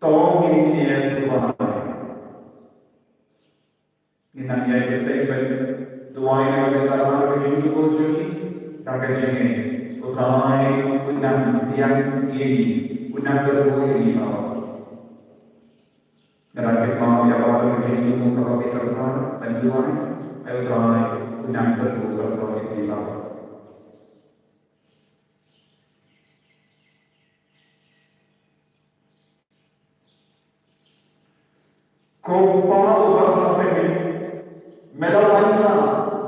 tolongin dia Tuhan. Kita biar kita doa yang kita lakukan jadi bujuni, tak jadi utamai unang yang ini, unang berbuat ini bawa. Dalam kita ya bawa jadi muka bagi terang dan doa, ayo doa unang berbuat ini bawa. Kau bahagia melawatnya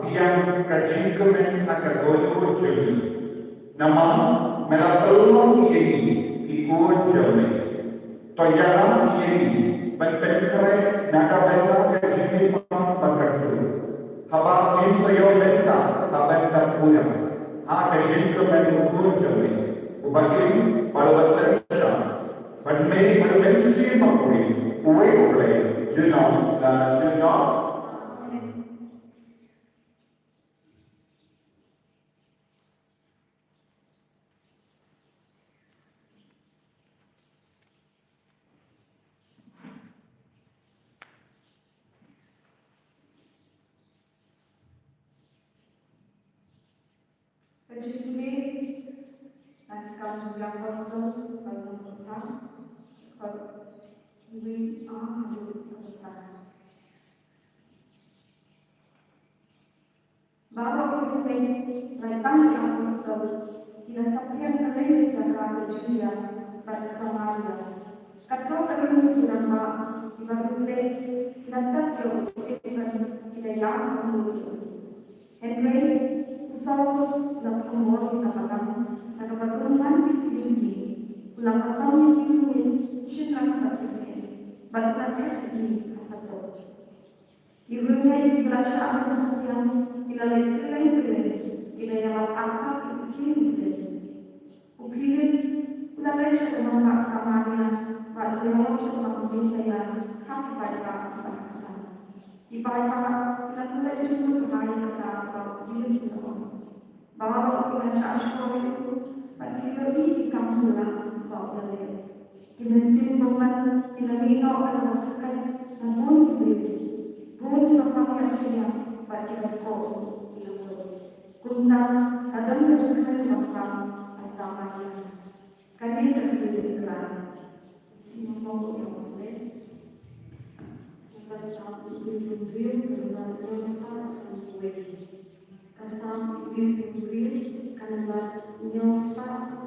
yang kajengkemen akan golong jadi nama melapelong ini ikut jadi toyara ini berpengkere nakabenda kajengkemen berkatu haba infoyo benda habenda punya kajengkemen ikut jadi ubagi balawasnya badmei balawasnya makui uwe uwe jenau Kejadian akan jumlah kosong bagi kita kalau ini harus dilakukan. Bahawa kejadian tentang jumlah kosong tidak seperti yang jaga kejadian pada Samaria. Kata kami nama dibarukan datang terus tidak yang menurut. Henry Saus nak kemur kapalang nagpagruman tinggi ulang patang tinggi syukur patike batmate di kato ibunya di belasaan sayang tidak yang akak kini ubilit ulalai syukur Samaria batmate syukur saya hak pada Ibarat kita cukup kaya kata diri kita. Bahawa kita syastra itu bagi diri kamu lah bahawa dia. Kita simpan kita minum atau makan namun diri. Pun pakai siapa bagi kau itu. Kunta ada mencukupi makan asalnya. Kami terdiri kerana semua yang boleh. Kasam ibu dengan nyos sampai kasam ibu karena nyos sampai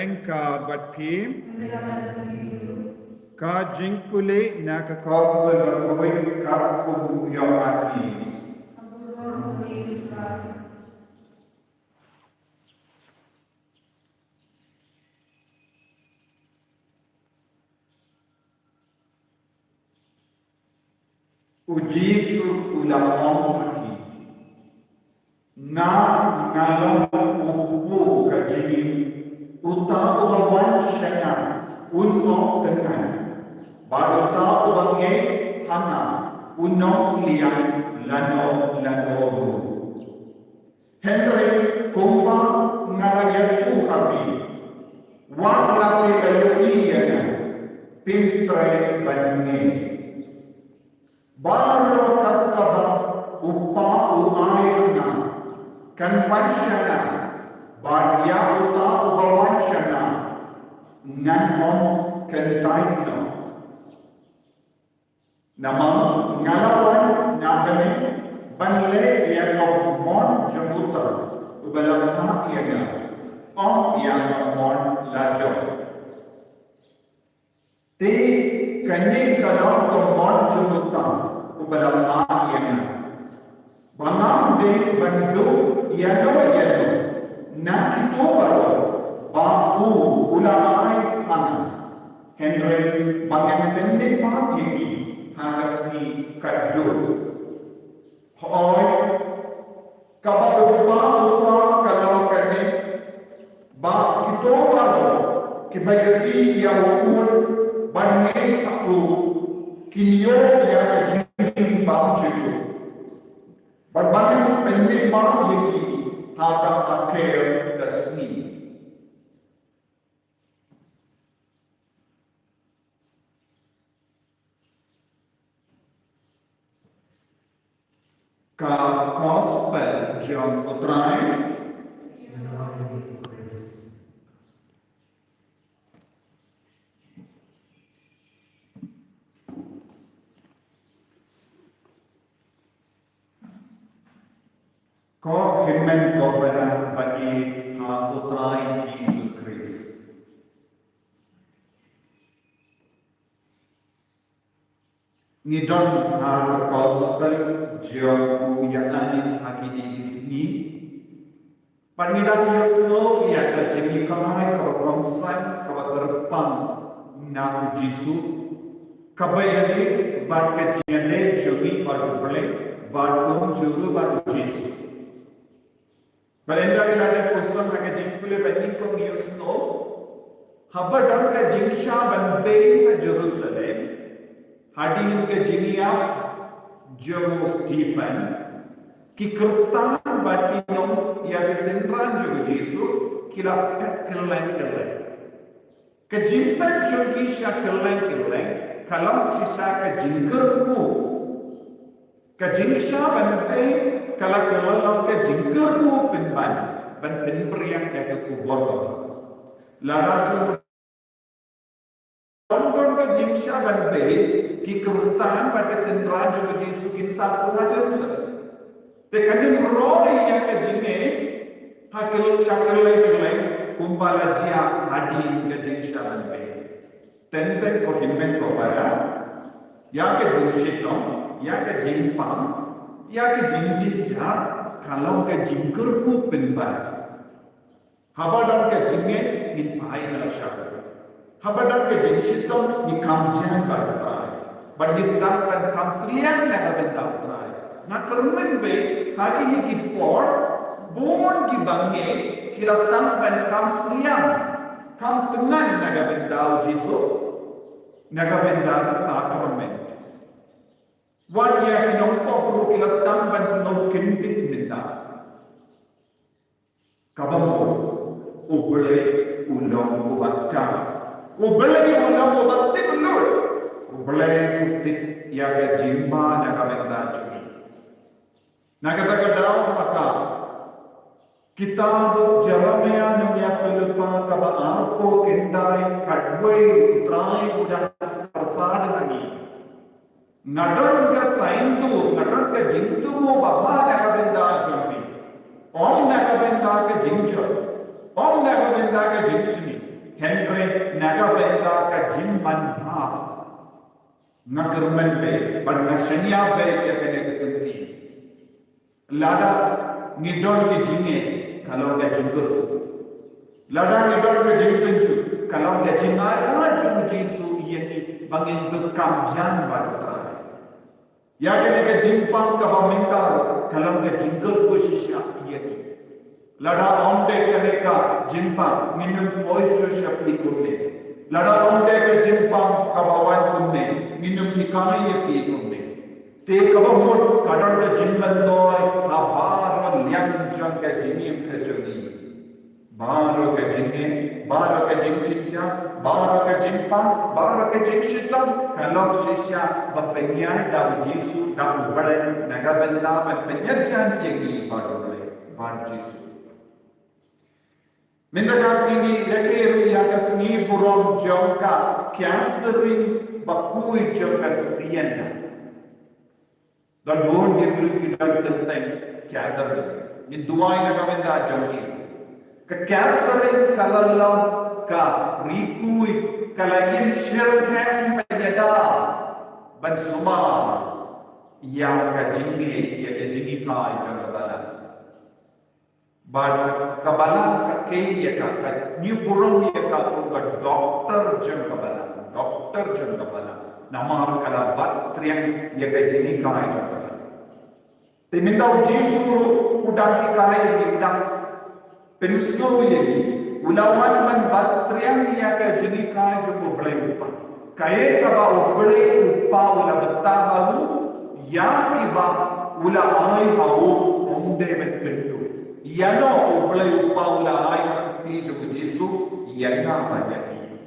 Engkau batpim ka jingkule na ka gospel berkuih ka kubu yang atis. Uji su ulang haki na ngalam ubu ka jini uta ubawan syana unok dengan baruta ubange hana unok sliang lano lanoru Henry kumba ngalayatu kami wak lapi layui yana pintre bangi baru katkaba upa uairna kanwansyana badya uta ubawansyana nganon kentaino nama ngalawan nabani banle yakob mon jamuta ubalangha yana om yang mon lajo te kane kalon ko mon jamuta ubalangha yana bangam de bandu yano na ito baro babu ulamai hana Henry bangan pendek pagi hakasni kadu hoy kabarupa upa kalong kane ba ito baro kibayari yaukun bangen aku kinyo ya kajing bang chiku berbangan pendek pagi hakam akhir kasni ka gospel jom utrai ko himmen ko bara bagi ha utrai Jesus Christ ngidon ha gospel jom yang anis hakini isni panida Yesu ya ka jemikai ka bangsan ka berpang na Yesu kabayane bad ka jene jogi bad bele bad kom juru bad Yesu Balenda ke lade pusan ka jimpule bani ko Yesu habadam ka jinsha banbe ka Jerusalem hadin ka jinia Jomo Stephen ki Kristan bati nom ya ke senran jogo Jesu kila keleng ke jimpa jogi sha keleng kalam sisa ke jingkerku ke jingsha bante kala kelam ke jingkerku penban ban penberiang ya ke kubur baba lada su Tonton ke jingsha bante ki Kristan pada senran juga Yesus kinsa pula Jerusalem. Tekanin roy yang ke jine hakil syakil lay kumbala jia hadin ke jingsha bante. Tenten ko himmen ko para ya ke jingshitong ya ke jimpam ya ke jingjija kalau ke jingkurku penban. Habadam ke jinge min pai na syakil. Habadam ke jingshitong ni kamjan barutai. Bandistan kan kamslian na kabenta utray. Na kermen be haki ni kipor bon ki bange kirastan kan kamslian kam tengan na kabenta Jesu na kabenta sakrament. Wan ya kinompo pro kirastan kan sino kintit minta. Kabambo ubele ulong ubaska. Ubele ulong ubatik ulur. Ubelai kutit ya ke jimba na kabenta cumi. Na kata kadau maka kitab Jeremia namanya pelupa kaba arpo kendai kadwe utrai udang persad lagi. Nadon ka saintu, nadon ka jintu mo baba na kabenta cumi. Om na kabenta ka jinjo, om na kabenta ka jinsuni. Henry naga benda ka jimman bha ngakermen be ban ngasanya be ya kene ketunti lada ngidon ke jinge kalau ke jinggur lada ngidon ke jingtunju kalau ke jingai la ju jisu yeni bangin bekam jan badra ya kene ke jimpang ka bamengkar kalau ke jinggur ko shisha yeni lada onde kene ka jimpang minum poisu shapi kunne lada onde ke jimpang ka bawan kunne minum hikane ye pi kunne te kabamot kadal ke jimban doy abar liang jang ke jinim ke jodi baro ke jinne baro ke jingcinca baro ke jimpang baro ke jingshitam kalau shisha bapenya da jisu da ubale naga benda penyajan yengi baro bar jisu minta kasih rekeru ya kasih burung jongka kiantering bakui jongka siena dan bon dia beri kita tentang kiantering ini dua ini kami dah jongki ke kiantering kalau ka rikui kalau ini sherhan menjadi ban suma ya ka jingi kai jongka bala But kabalan ka new burung ya ka tunga doktor jeng kabala namar kala bat triang ya ka jini ka jeng kabala te minta jisu udang ki kare ni udang pensiyo ye ni ulawan man bat triang ya ka jini ka jeng oblai upa kaye ka ba oblai upa ula batta halu ya ki ba ula ai hawo onde met pentu Yano oblai upaula ai hakti jo Yesu yana bajani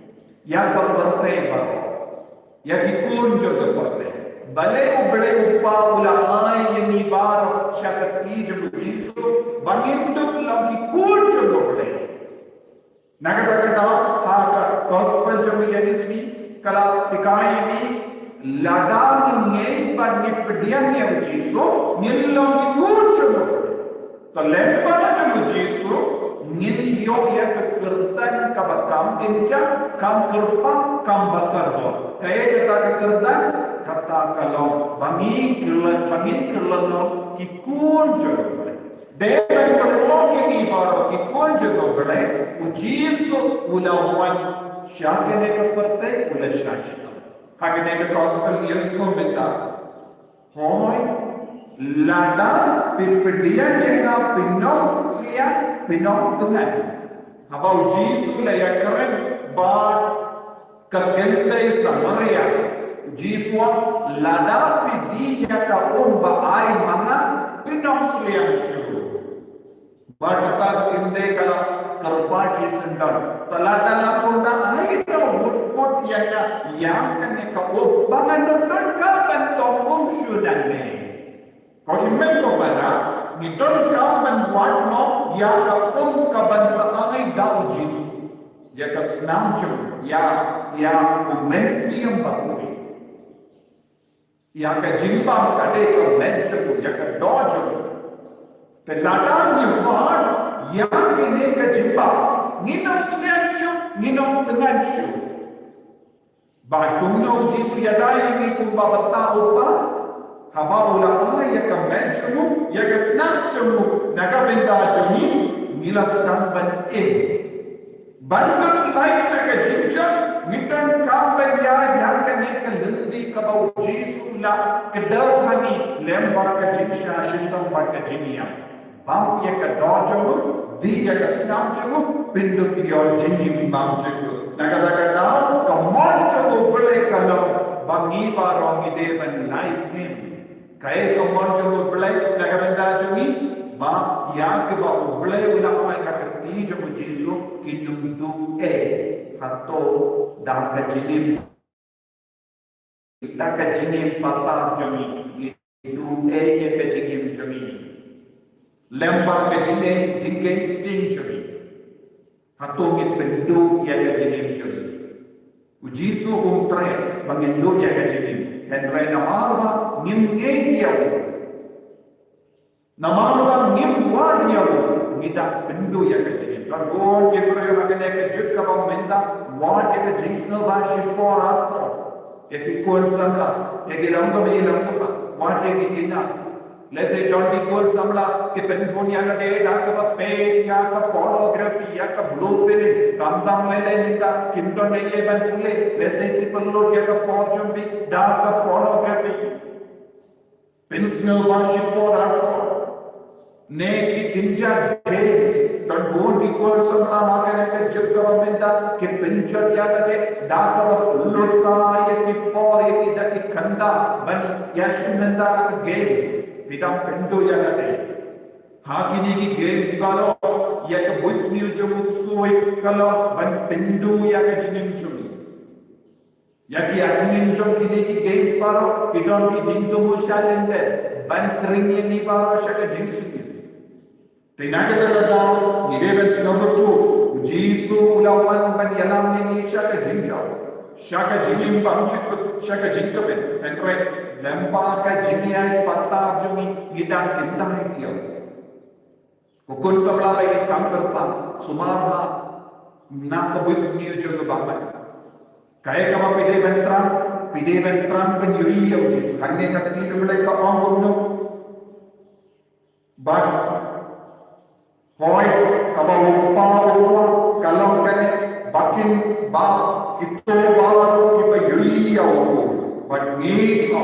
ya kaparte baro ya dikun jo kaparte bale oblai upaula ai yani baro shakti jo Yesu banginduk lagi kun jo oblai naga ha ka gospel jo yani sni kala pikai ni ladang ngei ban ni pedian ni Yesu nilongi kun jo तो लेम्बर जो Yesu ngin yo ya kekertan kabakam kinca kam kerpa kam bakar do kaya kata kekertan kata kalau bangin kerlan ki kun jo devan perlong ini baro ki kun jo bale Yesu ulawan syagene ke perte ula syashita hagene ke gospel Yesu minta hoy lada pipedia jenga pinong dengan habau Yesu la ya keren bat kakente samaria Yesu lada pidia ka omba ai mana pinong sliang shu bat ka kinde kala karpashi sendan talata la ponda ai no hot ya ka yang kan ka omba ngandon ka bantong shu dan ne Kau imen ko bara ni don kamban wat no ya ka kabansa ay daw Yesu ya ka snamcho ya umensium bakuri ya ka jimba kade ko mencho ya ka dojo te lada ni wat ya ke ne ka jimba nginam snamcho nginam tengansho ba tumno Yesu ya dai ni kumbabata upa haba ula ya ka menchemu ya ka snapchemu naga benda joni mila stamban in bandun like naga jinja mitan kamban ya ka ne ka lindi ka ba Yesu la ka dawhani lemba ka jinsha shintam ba ka jinia bam ya ka dojemu di ya ka snapchemu pindu yo jinim bam jeku naga da ka monchemu bule ka lo bangi ba rongi devan like him kaya kemon jogo belai naga benda jungi ba ya ke ba belai una ai ka ti jogo Yesu kinum du hato da ka jinim pata jungi du ye ka jinim jungi lemba ka jinim jingen sting jungi hato ngit pendu ya ka jinim jungi Yesu umtre bangindo ya ka jinim Henry na marwa nimnge dia Namara ngim wad yawo ngida pindu ya ke jini. Dan bon ke proyo agane ke juk kabam menda wad ya ke jinsno ba shipora. Ya ke kol samla ya ke ramba me lampa wad ya ke kina. Let's say 20 kol samla ke penpon ya ke de da ka pe ya ka pornography ya ka blue film kamdam le nita kinto ne ye ban pule. Let's say people load ya ka porjumbi da ka pornography. Pensno ba shipora. Neki kinja games that won't equal some ahagane ke jib governmenta ke pincha kya kare da ka lutta ye ki por ye ki da ki khanda ban yashmenda games vidam pinto ya kare hakini ki games karo ye ka busniu jumuk soi kala ban pindu ya ka jinin chumi ya ki admin jom kini ki games karo kidon ki jintu mushalinde ban kring ye ni karo shaka jinsu Tinagdaladaw, nireven sinabutu, Jisu ulawan ban yalam ni shaka jinjaw, shaka jingim bamchik, shaka jinkabin, and right, lampa ka jingyay patta jumi, gidang kintahay tiyaw. Kukun sabla lagi kam karpa, sumarha, nakabus niyo jo gabamay. Kaya kama pide bentram ben yuri yaw Jisu, hangne kakti dumulay ka ongumno, but Hoy kabaupa kalong kane bakin ba kito baru kipa yui yau but need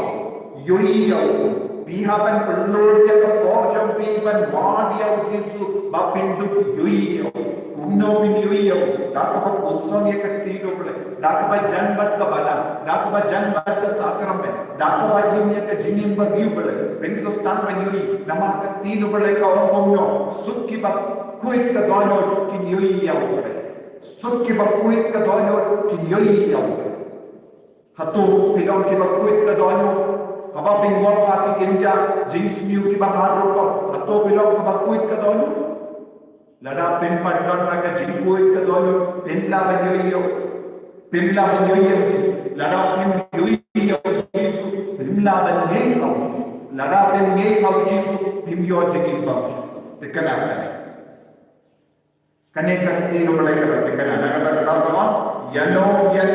yui yau pihaban pelur dia ke porjam piban wad yau Jisu bapindu yui yau kumno bin yui yau dak ba uson ye kati do pole dak ba janbat ka bala dak ba janbat ka sakram me dak ba him ye ka jinim ba view pole penso stan ban yui nama ka tino pole ka omno sukki ba kuit ka dono kin yui yau pole sukki ba kuit ka dono kin yui yau hatu pidong ki ba kuit ka dono aba pingwang ati kinja jings miu ki ba haro ko hatu pidong ka ba kuit ka dono lada pimpat dono ka jing kuit ka dono pimla ba yui yau Jisu lada pim yui yau Jisu pimla ba nei kau Jisu lada pim nei kau Jisu pim yo jingin bang tekana kane kakti no balai ka tekana naga ka ka yano yan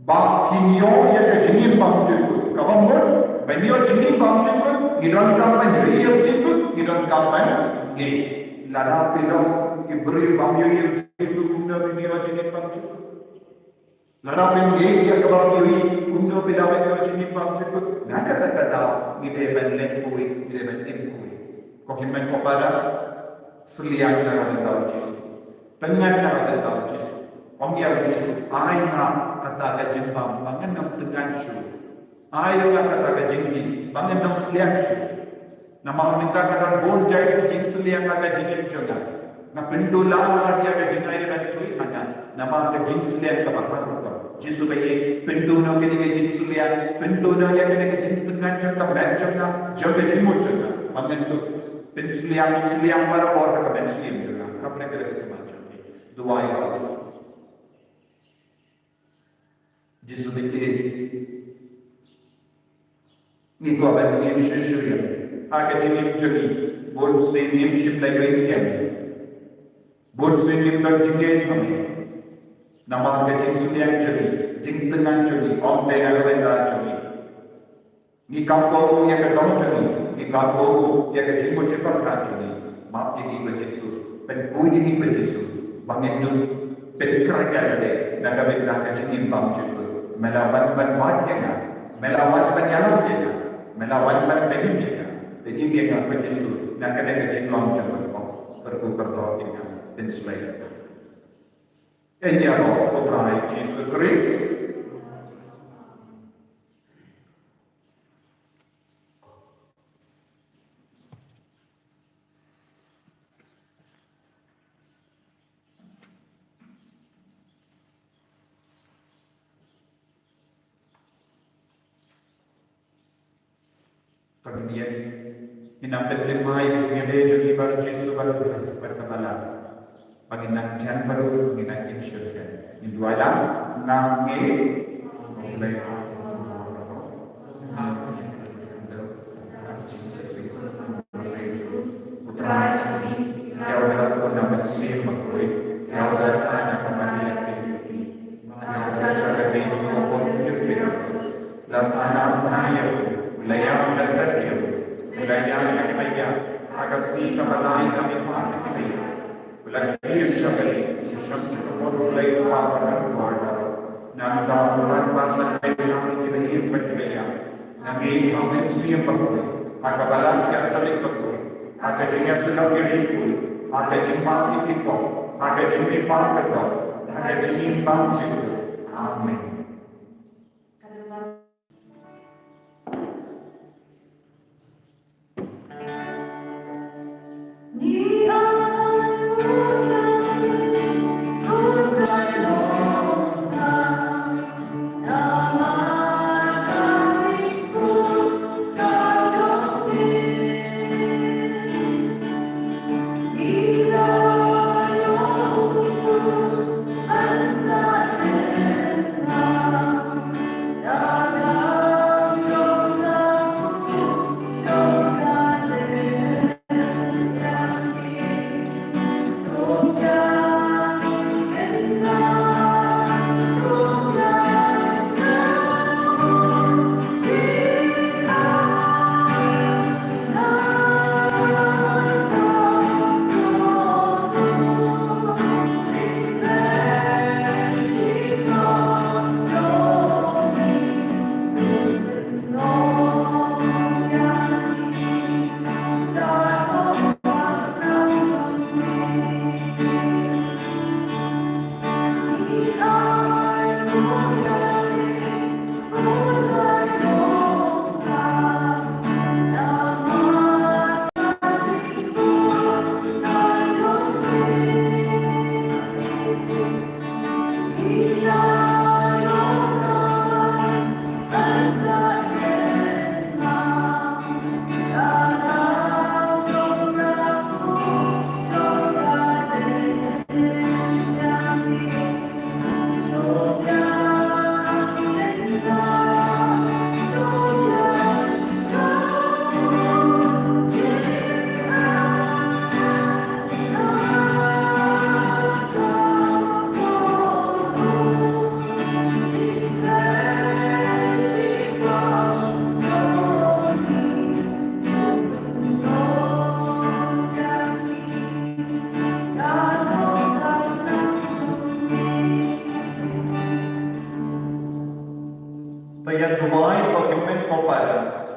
ba kinyo ya ka jingin bang Jisu kabamur banyo jingin bang Jisu giron kam ban yui yau Jisu giron kam ban nge lada pilong ki beri bang yui Jisu kumna banyo jingin bang Jisu lada pin nge ya ka bang yui kumno bila banyo jingin bang Jisu naga ka ide ban lekui ide ban timkui kokimen ko pada seliang na daw Jisu tengan na daw Jisu ongya Jisu ay na kata ka jimbam banganam tengan syu ay na kata ka jingbi banganam seliang syu na mau minta ka don bon jai jing seliang ka jingin jonga na pendula dia ka jingay ban tui ana na ma ka jing seliang ka bahar ka Jisu bayi penduna ke ni jing seliang penduna ya ke ni jing tengan jonga ban jonga jonga jingmu jonga banganam Seliang para orang ka bensiam juga kapne kala ke macam ni duai ka Jisu dikir ni ko ban ni shishu ya aga jinim jogi bon se nim shim la yoi ni bon se nim la jinge ni kami nama ka jing seliang jogi jing tengan jogi om te na ka jogi ni kam ko ya ka dong jogi Ikaw ko ya ka jimo je par kachuni maaf ni ko Jisu pen ko ni ko Jisu bangin dun pen kaya de naga ben ka jini bang jisu melawan ban mat ya melawan ban yalam ya melawan ban begin ya jadi dia ka Jisu naga de jin long jam ko perku perdo ya pen slide enya ro putra Jisu Kristus Kemudian inapit limay ngede jadi baru Jisu baru berkembala bagi nang jan baru nginang insyurga in dua lam nang nge Lasana Nayo, Layam Latratio, Layam Shakaya, Agasi Kamalai Namipakaya, Ulakir Shakali, Shamshamurulay Pavan Wada, Nanda Uran Basayam Ibrahim Pataya, Nami Amisium Paku, Akabalan Catholic Paku, Akajinasulaviri, Akajimaki Tipo, Akajimi Pakato, Akajimi Banchu. Amen.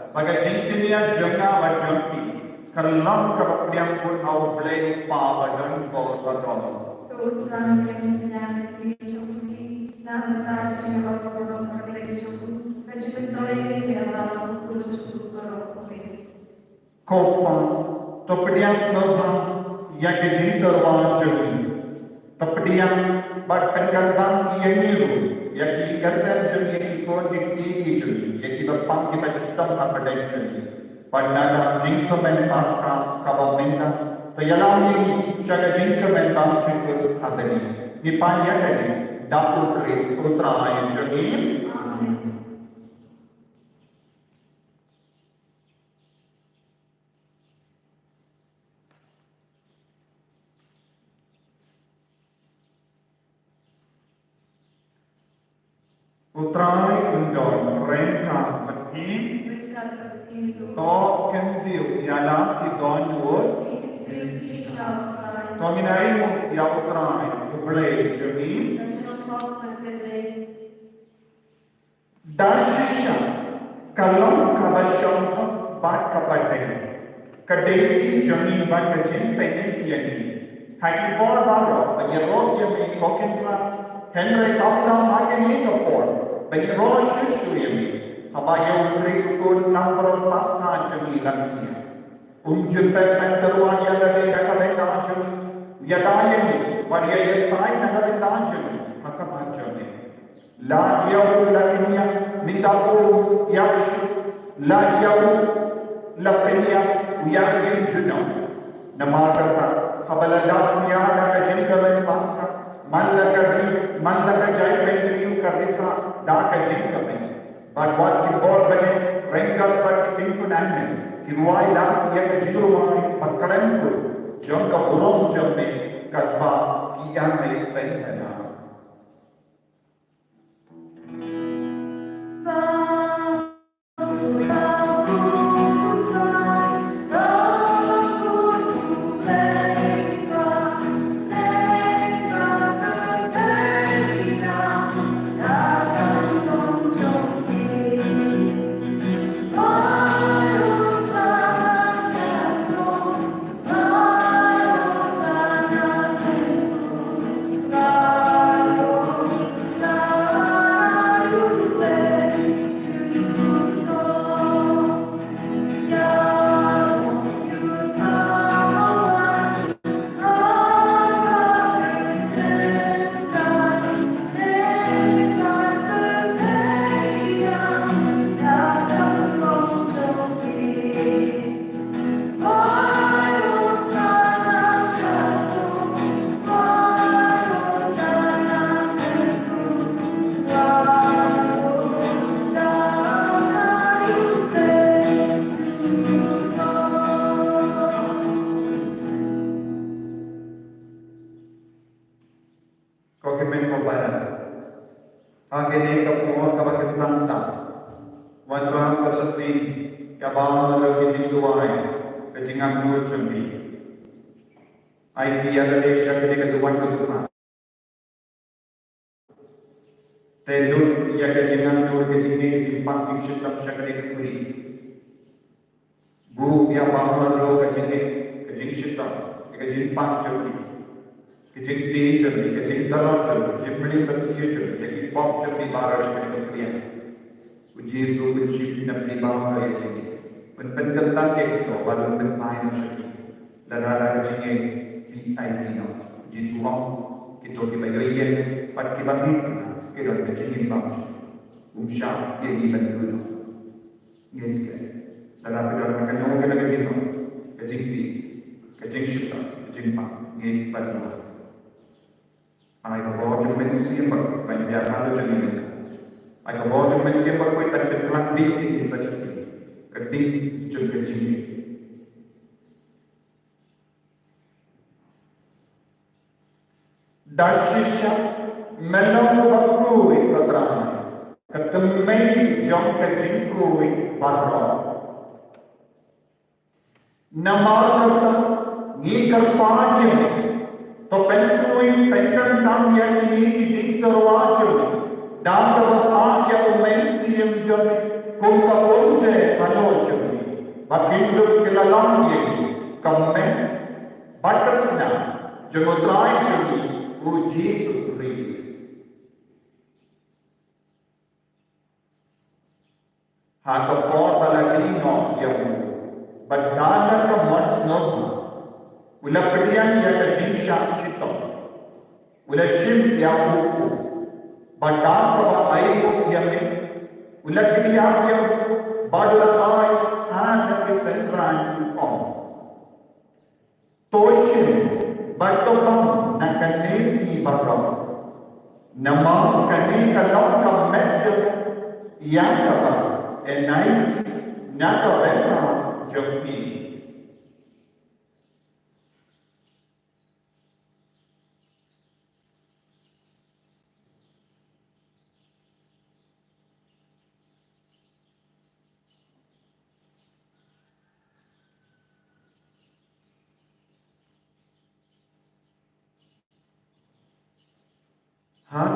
Pagkajinkiniya janga wajampi, kalam kapapiyang pun au blay pabadan ko kadon. Tuhan yang jenang di jumpi, nama jiwa korong kerlek jumpi, kecil ini adalah khusus korong kerlek. Kopa, topediang snobha, yang kejinterwan jami, topediang bat penkantang yang niru, yang kasar jami ikon dikti jami. Yaki bapang kita hitam apa dan jadi. Pada jingkaman pasca kabamenta, peyalam ini jaga jingkaman bang cingkul abadi. Di panja tadi dapur keris putra yang jadi. Putrai undon rengka mati to kendiu yala ki donur to minai mu ya putrai ublei jami darshisha kalam kabasham bat kabate kadeki jami bat kajin penen yani haki bor baro panyero yami kokendra Henry Kaptam Agini Kapor bagi roh Yesus ini, apa yang berisukun nampak pasna jami lagi. Unjuntai menteruan yang ada dekat jami, yadaya ini, waria yesai dekat jami, hakam jami. La yau lakinya minta pun yakshi, la yau lakinya uyayin junam. Nama kata, habaladam ya dekat jengkalan pasna. Mandaka jai pendriu karisa da kajin kame. But what ki bor bane renkal but tinku namen. Ki ruai da ya kajin ruai pakkaran ko. Jom ka burom jamme katba ki ame pendana. Agene kapur kabakitanta. Wadra sasasin kabang lagi jinduai kejingan dua cembi. IT ada desa ketika tuan ketupat. Telut ia kejingan dua kejingan jimpang jing syaitan syakari kekuri. Bu ia bangla dua kejing syaitan kejimpang cembi. Kejing ti cembi, kejing dalam cembi, jimbeli besiya cembi, kejing pop cembi baras ketika kekurian. Yesus bersyukur nabi bahawa ini penpentan kita baru bermain syukur dan ada kecingin di ini Yesus kita dibayar pada kita kita kecingin bangsa umsha ini berdua yes kan dan apa yang akan kita kena kecing syukur kecing pang ini berdua ayat bahwa cuma siapa banyak ada kecingin Agar bawa jumpa siapa kau tak terkelak di sahaja keding jumpa jini. Dasisya melam baku ikutran ketemui jom kejingku barro. Nama kata ngikar pagi to penkuin penkan tam yang ini kijing terwajib. Dapat aja umensiam jami kumpa onje ano jami bakindu kilalang yegi kamme batasna jagotrai jami uji sutri hakapor baladino yamu badana ka matsnobu ulapdian ya ka jinsha shito ulashim yamu Badang kaba ayu yamin ulak dia yang badla ay han ke sentran on toshin badobam nakane ni badam nama kane kalong ka metjo yang kaba enai naka beta jopi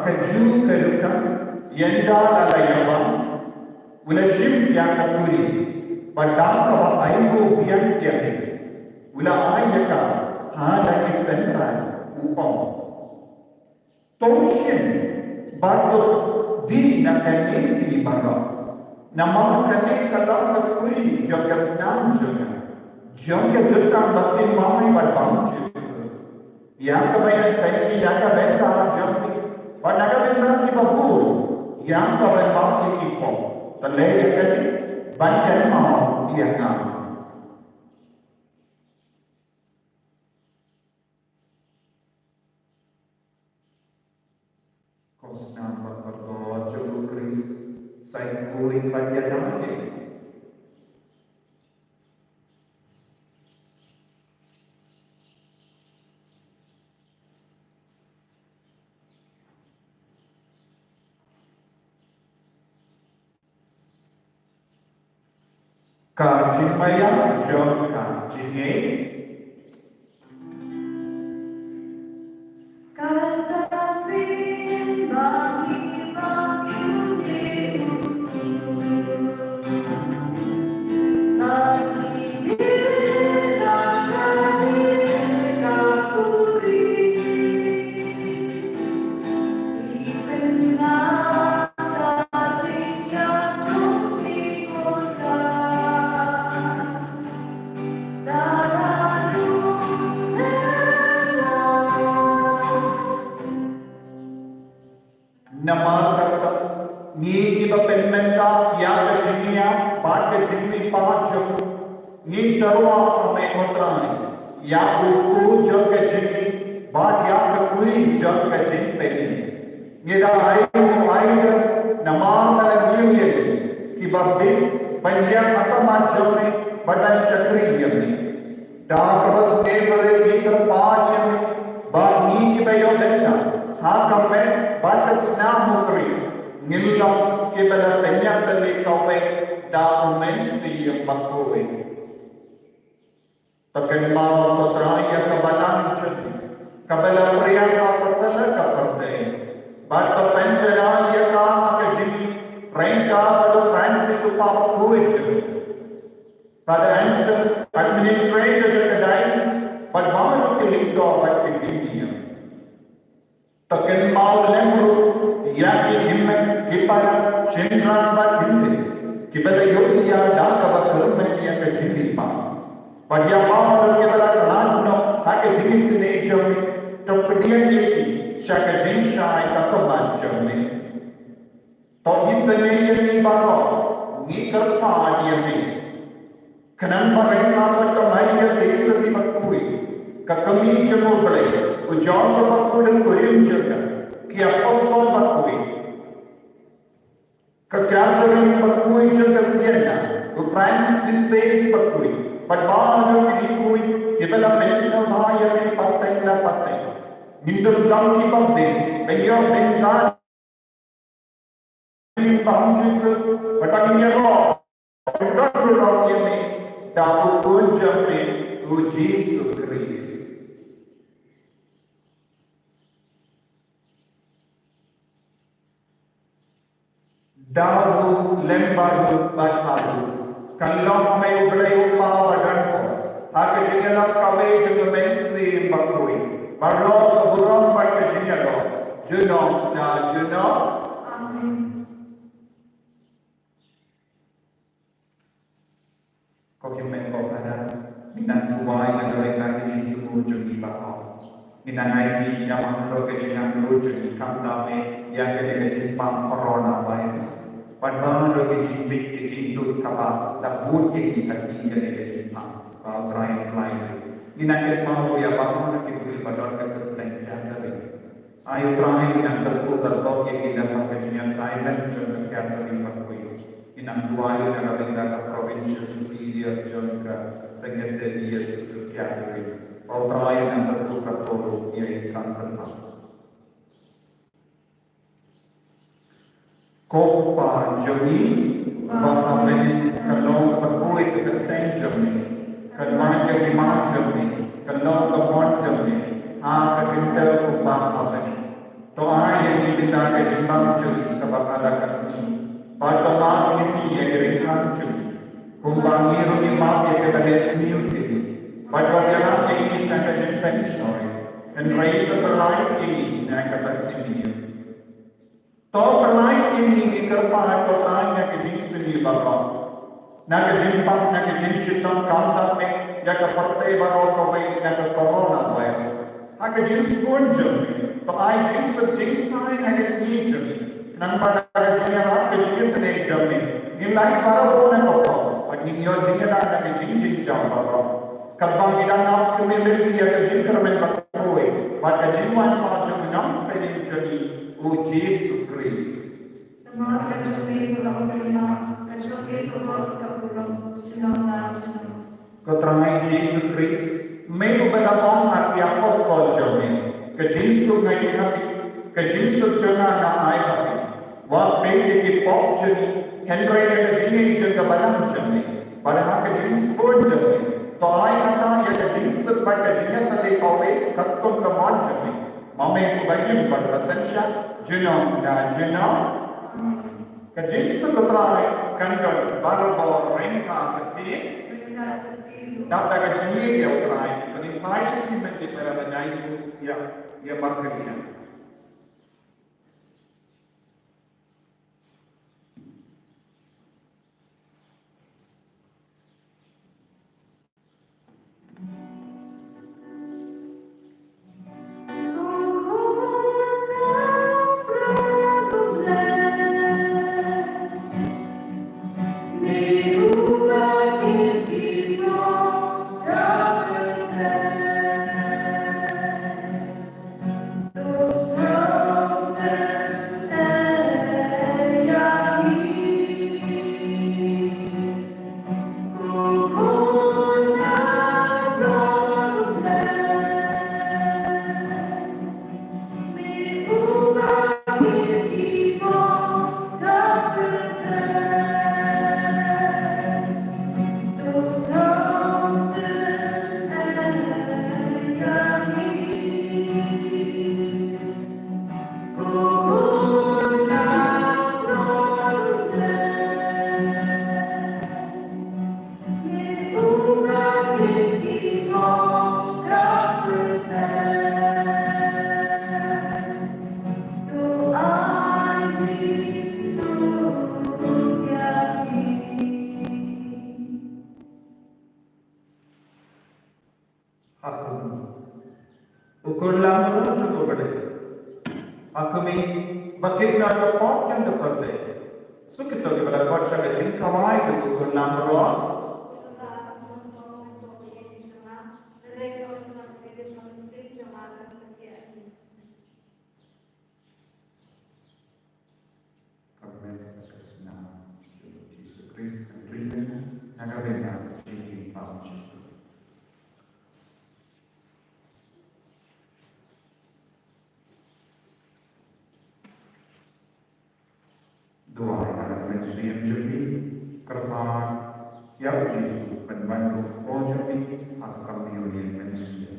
kaju keruka yenda lalayama ulashim yang kapuri badang kawa ayu biang tiap ula ayaka lagi sentral upam toshin batu di nakane di baga nama kane kalam kapuri jaga senam jaga jutang bakti mahai badang yang kebayang tadi jaga benta jampi Wanaga benda di babu yang kawan mau ikipo terleh kali banyak mau dia ngam. Kosna berdoa jauh Kris saya kui banyak lagi. Kajimaya jom kajine Kata bagi nama kata ni kita penmenta yang kejinia bad kejini paham ni terwa ame motrai ya uku jog kejini bad ya kekuri jog kejini peni ni dah air nama kala new year ki babbe banyak atau macam ni badan syakri ni dah terus ni boleh terpaham ni bad ni kita yang dengar Hakammen batas namu Kris Ngilong kibala tanyak tali kawe da umensi yang bakuwe. Takin mau kotraya kabalang chani. Kabala priya ka satala ka perde. Bata penjara ya ka akajini. Rengka pada Francis upawa kuwe chani. Pada answer administrator jaka diocese. But baru kilingdo bat India. Takin mau lembru. Yaki himmet kipara shendran bat hindi. Kibala yogiya da kaba kurumenya ka jindi pa. Padya mau kibala kanano hake jindi sine jami. Tapdiya yeki shaka jinshai kakaman jami. To isane yaki baro ni karpa adiyami. Kanan barengka bat kamariya desa di bakui. Kakami jamo bale ujasa bakudang kurim jaga. Ki apostol bakui. Ka Catherine bakui jaga siena. Ku Francis de Sales bakui. But bahagia kini kibala mesna bahaya me patay na patay. Mindul lang ki pabde. Benyo bengal. Pamjik. Patang niya ro. Patang ro yeme. Dabu kunjame. Uji sukri. Dahu lembadu batahu. Kalau kami ubray upa badanko, hake jinyalang kami juga mensi bakui. Baro keburang pada jinyalo. Junong na junong. Amen. Kau kemeng kau pada minat tuai negara kaki jintu jungi bakau. Minat naik yang menurut kejinyang jungi kamdame yang ketika jimpang coronavirus. Padahal kita jimbik itu kapa tak mungkin kita tinggal di Jepang. Terakhir lain. Ini nak mau ya bangun kita boleh badar kita tengah dari. Ayo terakhir yang terputar bau yang kita pakai jenis silent jangan kita dari bakui. Ini nak dua yang ada di provincial superior jangan sehingga sedia sistem kita dari. Terakhir yang terputar bau yang ikan ternak. Kopa jami, bapa beni kalau berbuat keteng jami, kalau kelima jami, kalau kebon jami, ketindak kopa beni. To yang kita kejimbang jami kebakala kasih. Pada mak ini yang ringkan jami, kumbangi rumi mak yang kita lesni uti. Pada jalan ini saya kejimbang story, dan raih terlain ini nak kasih. To perlain ini dikerpa kotranya ke jinsu ni baro. Naga jimpak naga jinsitan kanta me ya ke partai baro ko me na ke corona virus. Naga jinsu kunjung. To ai jinsu jinsai naga sni jami. Nang pada naga jinya ke jinsu ne jami. Nilai baro na ko ko. Pagin yo jinya naga jinjin jam baro. Kabang idang ap ke meliti ya ke jinkar men bakoi. Pada jinwan pa jung nam pedin jani. O Jesus Christ. Tempat kecuri pulau terima, kecuri pulau terpulang, sunamlah sunam. Keterangan Jesus Christ, menu berapang hati apostol jamin, ke Jesus ngai hati, ke Jesus jangan na ai hati. Wah pegi ki pop jani, Henry ke jini jaga balang jani, padahal ke Jesus pun jani. To ai hata ya ke Jesus pada jinya tadi kawe katkun kemon jani. Mame kubagin pada sensia, jenong na jenong. Kajin sebetul kandor baru bawa rengka beti. Dapat kajin dia uterai. Kini pasien ini mesti pada menai ya berkerja. Those berde. Akumi bakit na ka pot jang de berde. Sukito ke bala pot sa jin kamai jo ko lambro. Doa yang mensiam jadi kerana yang Yesus membantu jadi akan diulian mensiam.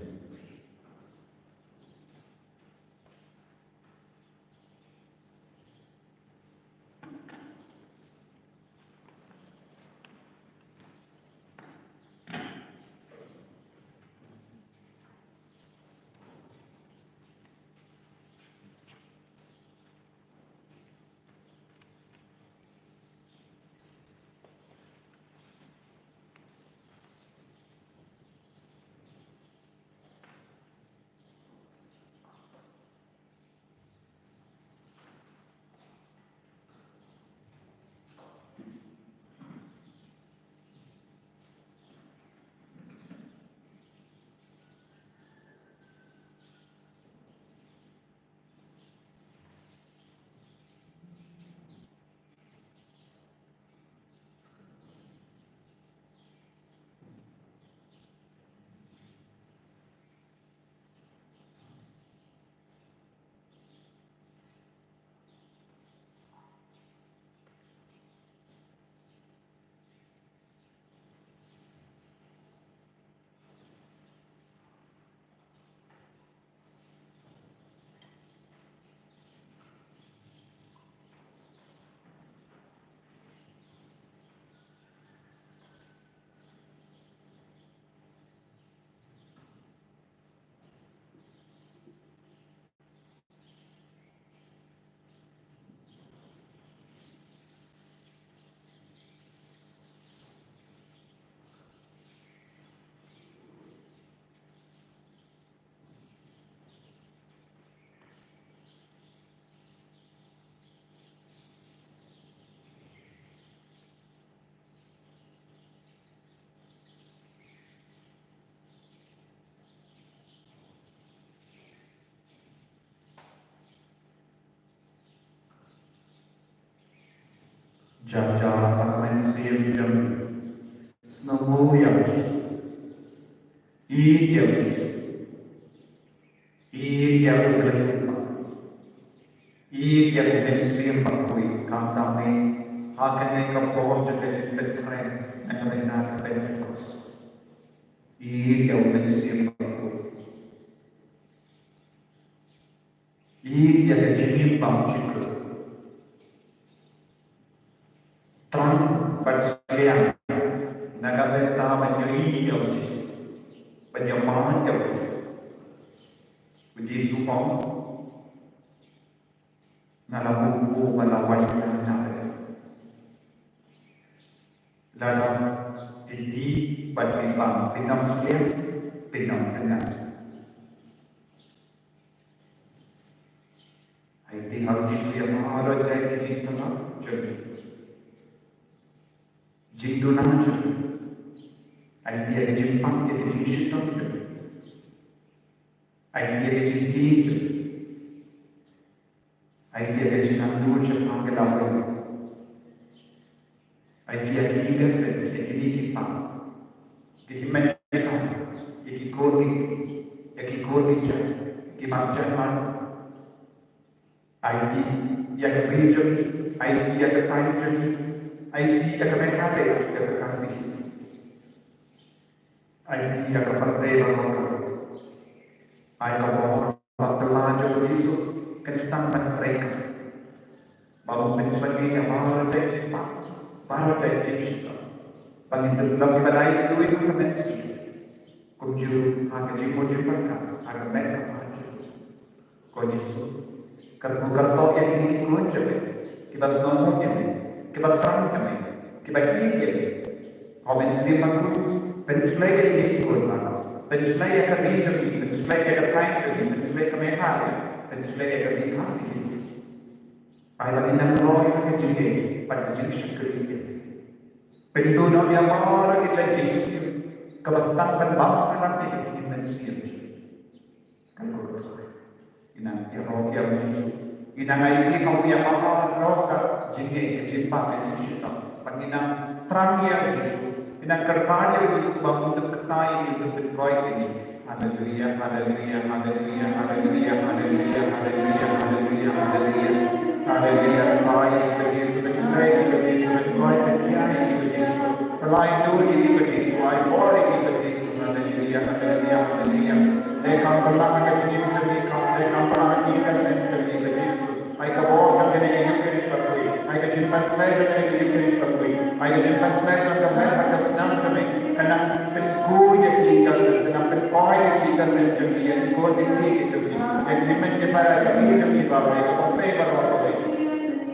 Jaja akan mensiam jadi semua yang Yesus. Ia Yesus. Ia berlimpah. Ia mensiam bakui kami akan ekor jadi berkeren dan benar berkus. Ia mensiam bakui. Ia jadi pamcikul. Terang bersiang nagabenta menyeri yang Yesus. Penyemahan yang Yesus. Puji syukur ngalabuku melawan yang lalu ini bertimbang pinam sulit pinam tengah. Ini harus yang harus jadi cinta jadi jindu naja. Ini dia jimpang dia jinsitam jadi. Ini dia jinti jadi. Ini dia jinandu jadi panggil awal. Ini dia kini sen, kini kipang, kini menjelang, kini kodi jah, kini macam mana? Ini yang berizam, ini yang bertanjung, ini yang berkata, yang berkasih, ini yang berdaya makan, ini yang bertelaju Yesus, kestang mereka, baru pensagi yang mahal dan cepat. Para Yesus, Panginoon lang ibalay ito ito na mensi. Kung Diyo ang kajimojim ka, ang mereka maja. Kung Yesus, karbo yang ini kunjung, kita semua ini, kita terang kami, kita ini, kau mensi maku, pensulai ini kunjung. Penslaya ka region, penslaya ka time journey, penslaya ka mehari, penslaya ka dikasilis. Para inang roy ka jini, pagjin syukuri. Penduno yang mara kita jenis kebastakan bangsa nanti kita mensiap. Kalau inang roh yang Yesus, inang ini kau yang mara roh ka jini kejimpa kejimpa. Panginang terang yang Yesus. Inang kerpanya Yesus bangun ketai itu berkoi ini. Haleluya, haleluya, haleluya, haleluya, haleluya, haleluya, haleluya, haleluya, haleluya. Baik itu Yesus berkoi itu Yesus berkoi kekiai itu Yesus. Pelayan dulu itu Yesus. Ay bori itu Yesus. Haleluya, haleluya, haleluya. Lekang berlaku kecil kecil, lekang berlaku kecil kecil Yesus. Ay kabor jam ini itu Yesus berkoi. Ay kejimpan saya jam ini itu Yesus berkoi. Ay kejimpan saya jam kemer pada senang kami. Karena penku yang tinggal, karena penkoi yang tinggal sendiri, yang kau tinggi itu, yang limen kita kami jadi bawa, yang kompai bawa.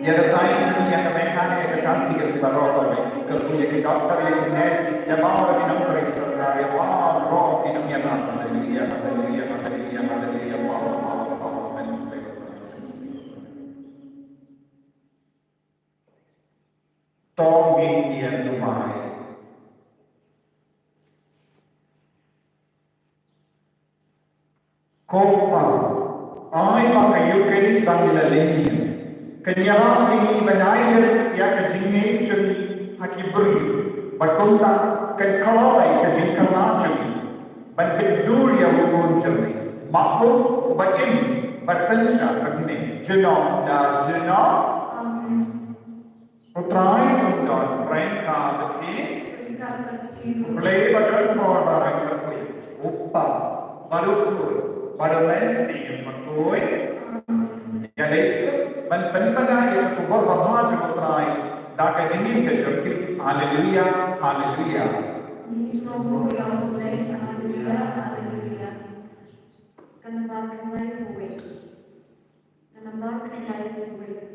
Yang lain jadi yang mereka yang kasih ke bawa, kerja ke dokter yang nurse, yang bawa di dokter itu sebenarnya roh itu yang apa? Haleluya, haleluya, haleluya, haleluya, Tongin dia tumai. Kompang, ay makayukin bangila leni. Kanyang ini banayal ya kajingay chumi hakibri. Bakunta kan kalay kajing kalachumi. Banpidur ya wukun chumi. Mako baim barsensya pagni. Jino na jino. Putray undan rengka bati. Play badan mo barang kerpi. Uppa barukur. Pada mensi yang makoi, ya lesu, penpada itu kubur bahasa putrai, dah kejengin kejengki, haleluya, haleluya. Nisromo yang mulai, haleluya, haleluya. Kenapa kenai kue? Kenapa kenai kue?